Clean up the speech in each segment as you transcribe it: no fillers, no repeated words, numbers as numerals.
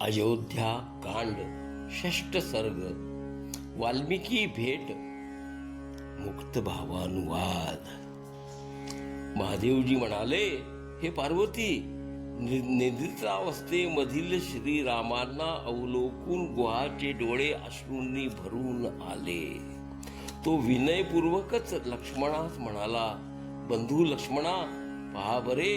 अयोध्या कांड षष्ठ सर्ग वाल्मिकी भेट मुक्त भावानुवाद। महादेवजी म्हणाले, हे पार्वती, निद्रितावस्थेमधील श्रीरामांना अवलोकून गुहाचे डोळे अश्रूंनी भरून आले। तो विनयपूर्वकच लक्ष्मणास म्हणाला, बंधू लक्ष्मणा, पहा बरे,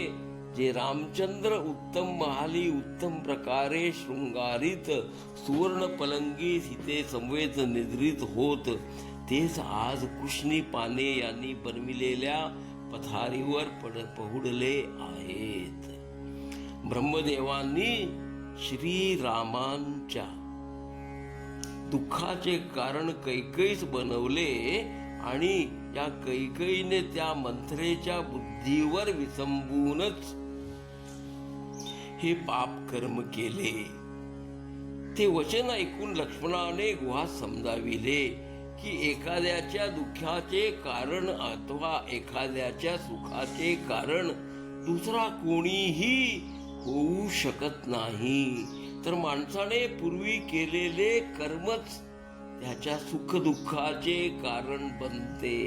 जे रामचंद्र उत्तम महाली उत्तम प्रकारे शृंगारित सुवर्ण पलंगी सीते संवेद निद्रित होत, तेच आज कृष्णी पाने यांनी बनविलेल्या पथारीवर पहुडले आहेत। ब्रह्मदेवांनी श्रीरामांच्या दुःखाचे कारण कैकईस बनवले आणि या कैकईने त्या मंथरेच्या बुद्धीवर विसंबूनच हे पाप कर्म केले। ते वचन ऐकून लक्ष्मणाने गुहास समजाविले की एखाद्याच्या दुःखाचे कारण अथवा एखाद्याच्या सुखाचे कारण दुसरा कोणीही होऊ शकत नाही, तर माणसाने पूर्वी केलेले कर्मच त्याच्या सुख दुःखाचे कारण बनते।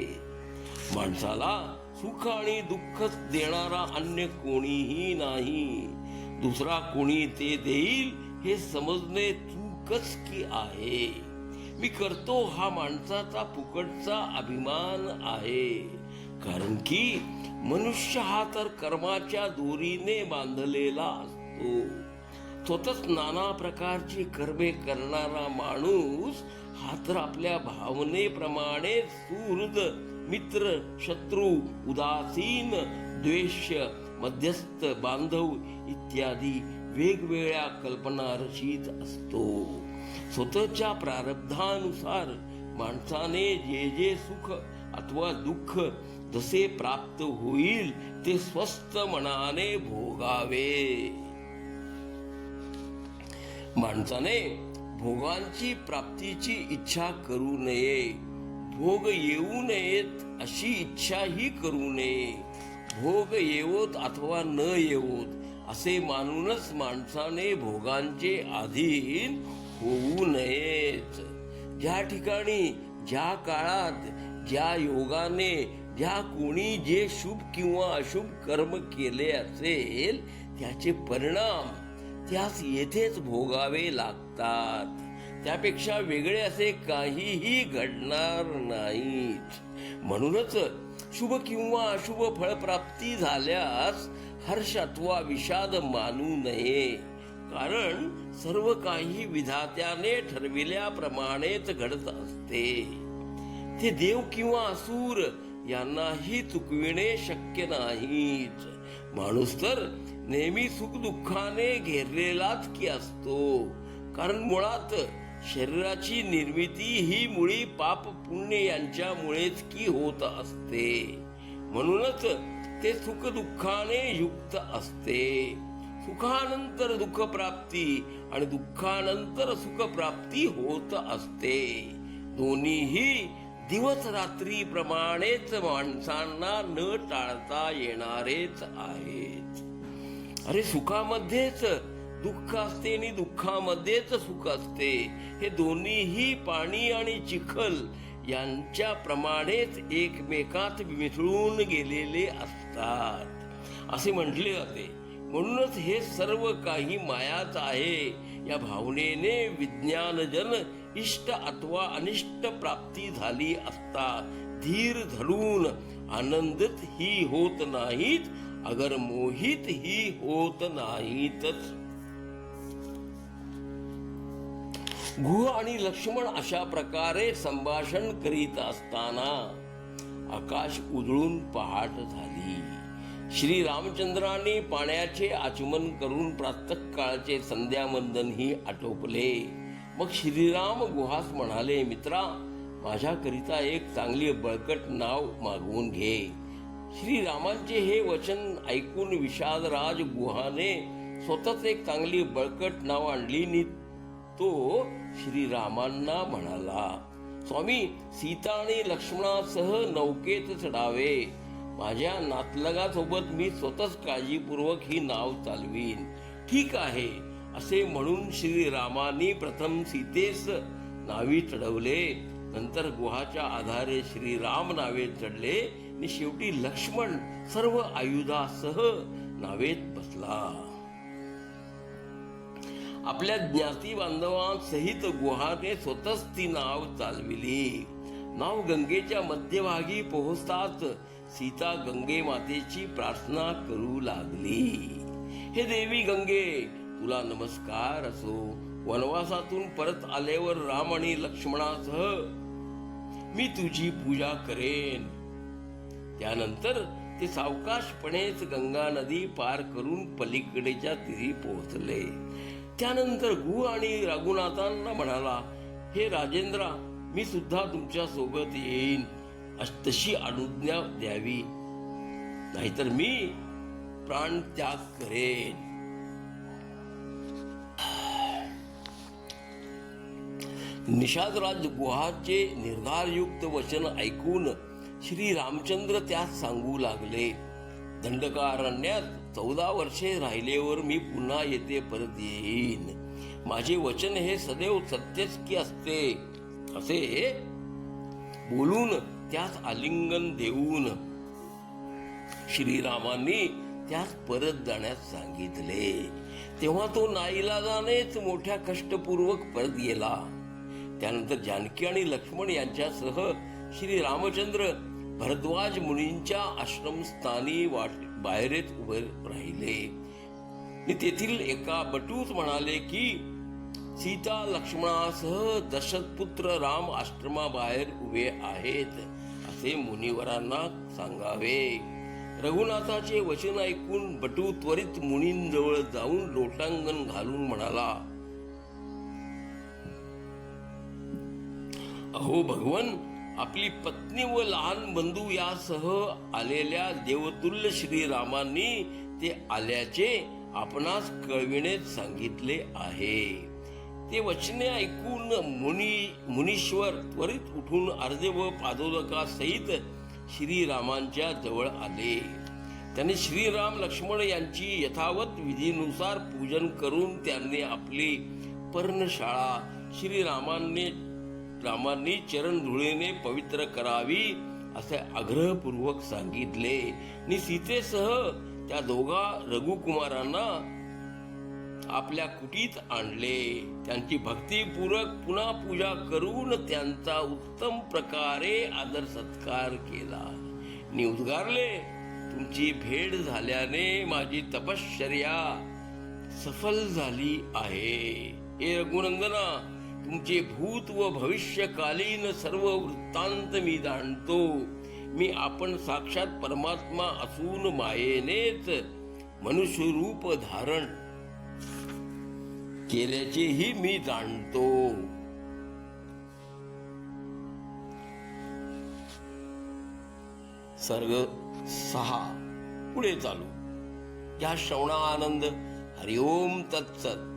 माणसाला सुख आणि दुःख देणारा अन्य कोणीही नाही, दुसरा कोणी ते देईल हे समजणे चूकच की आहे। मी करतो हा माणसाचा फुकटचा अभिमान आहे, कारण की मनुष्य हा तर कर्माच्या दोरीने बांधलेला असतो। स्वतःच नाना प्रकारची कर्मे करणारा माणूस हा तर आपल्या भावनेप्रमाणे सुहृद, मित्र, शत्रू, उदासीन, द्वेष्य, मध्यस्थ, बांधव इत्यादी वेगवेगळ्या कल्पना रचित असतो। स्वतःच्या प्रारब्धानुसार माणसाने जे जे सुख अथवा दुःख जसे प्राप्त होईल ते स्वस्थ मनाने भोगावे। माणसाने भोगांची प्राप्तीची इच्छा करू नये, भोग येऊ नयेत अशी इच्छाही करू नये। भोग येवोत अथवा न येवोत असे मानूनच माणसाने भोगांचे अधीन होऊ नयेत। ज्या ठिकाणी, ज्या काळात, ज्या योगाने, ज्या कोणी जे शुभ किंवा अशुभ कर्म केले असेल त्याचे परिणाम त्यास येथेच भोगावे लागतात। त्यापेक्षा वेगळे असे काहीही घडणार नाहीत। म्हणूनच शुभ किंवा अशुभ फळप्राप्ती झाल्यास हर्ष अथवा विषाद मानू नये, कारण सर्व काही विधात्याने ठरविल्याप्रमाणेच घडत असते। ते देव किंवा असुर यांनाही चुकविणे शक्य नाहीच। माणूस तर नेहमी सुख दुःखाने घेरलेलाच की असतो, कारण मुळात शरीराची निर्मिती ही मुळी पाप पुण्य यांच्यामुळेच की होत असते। म्हणूनच ते सुख दुःखाने युक्त असते। सुखानंतर दुःख प्राप्ती आणि दुःखानंतर सुख प्राप्ती होत असते। दोन्हीही दिवस रात्री प्रमाणेच माणसांना न टाळता येणारेच आहेत। अरे, सुखामध्येच दुःख असते आणि दुःखामध्येच सुख असते, हे दोन्हीही पाणी आणि चिखल यांच्या प्रमाणेच एकमेकात मिसळून गेलेले असतात असे म्हटले जाते। म्हणूनच हे सर्व काही मायाच आहे या भावनेने विज्ञानजन इष्ट अथवा अनिष्ट प्राप्ती झाली असता धीर धरून आनंदित ही होत नाहीत, अगर मोहित ही होत नाहीतच। गुह आणि लक्ष्मण अशा प्रकारे संभाषण करीत असताना आकाश उजळून पहाट झाली। श्री रामचंद्रांनी पाण्याचे आचमन करून प्रातःकाळचे संध्यावंदनही आटोपले। मग श्रीराम गुहास म्हणाले, मित्रा, माझ्याकरिता एक चांगली बळकट नाव मागवून घे। श्रीरामांचे हे वचन ऐकून विषादराज गुहाने स्वतःच एक चांगली बळकट नाव आणली आणि तो श्रीरामांना म्हणाला, स्वामी, सीता आणि लक्ष्मणासह नौकेत चढावे। माझ्या नातलगासोबत मी स्वतःच काळजीपूर्वक ही नाव चालवीन। ठीक आहे, असे म्हणून श्रीरामांनी प्रथम सीतेस नावी चढवले, नंतर गुहाच्या आधारे श्रीराम नावेत चढले आणि शेवटी लक्ष्मण सर्व आयुधासह नावेत बसला. आपल्या ज्ञाती बांधवांसहित गुहाने स्वतःच ती नाव चालविली. नाव गंगेच्या मध्यभागी पोहोचताच सीता गंगे मातेची प्रार्थना करू लागली. हे देवी गंगे, तुला नमस्कार असो. वनवासातून परत आल्यावर राम आणि लक्ष्मणासह मी तुझी पूजा करेन. त्यानंतर ते सावकाशपणेच गंगा नदी पार करून पलीकडेच्या तीरी पोहोचले. त्यानंतर गु आणि रघुनाथांना म्हणाला, हे राजेंद्रा, मी सुद्धा तुमच्या सोबत येईन, तशी अनुज्ञा द्यावी, नाहीतर मी प्राणत्याग करेन. निषादराज गुहाचे निर्धारयुक्त वचन ऐकून श्री रामचंद्र त्यास सांगू लागले, दंडकारण्यात 14 वर्षे राहिल्यावर मी पुन्हा येथे परत येईन. माझे वचन हे सदैव सत्यच की असते. असे बोलून त्यास आलिंगन देऊन श्रीरामांनी त्यास परत जाण्यास सांगितले. तेव्हा तो नाईलाजानेच मोठ्या कष्टपूर्वक परत गेला. त्यानंतर जानकी आणि लक्ष्मण यांच्यासह श्री रामचंद्र भरद्वाज मुनींच्या आश्रमस्थानी बाहेरच उभे राहिले. तेथील एका बटूस म्हणाले की सीता लक्ष्मणासह दशरथपुत्र राम आश्रमाबाहेर उभे आहेत, असे मुनिवरांना सांगावे. रघुनाथाचे वचन ऐकून बटू त्वरित मुनींजवळ जाऊन लोटांगण घालून म्हणाला, अहो भगवन, आपली पत्नी व लहान बंधू यासह आलेल्या देवतुल्य श्रीरामांनी ते आल्याचे आपणास कळविणेच सांगितले आहे. ते वचने ऐकून मुनीश्वर त्वरित उठून अर्धे व पादोदकासहित श्रीरामांच्या जवळ आले. त्यांनी श्रीराम लक्ष्मण यांची यथावत विधीनुसार पूजन करून त्यांनी आपली पर्णशाळा रामांनी चरण धुळीने पवित्र करावी असे आग्रहपूर्वक सांगितले. आणि सीतेसह त्या दोघा रघुकुमारांना आपल्या कुटीत आणले. त्यांची भक्तिपूर्वक पुन्हा पूजा करून त्यांचा उत्तम प्रकारे आदर सत्कार केला. आणि उद्गारले, तुमची भेट झाल्याने माझी तपश्चर्या सफल झाली आहे. हे रघुनंदना, तुमचे भूत व भविष्यकालीन सर्व वृत्तांत मी जाणतो. मी आपण साक्षात परमात्मा असून मायेनेच मनुष्य रूप धारण केल्याचेही मी जाणतो. सर्ग 6 पुढे चालू. या श्रवणा आनंद. हरिओम तत्सत.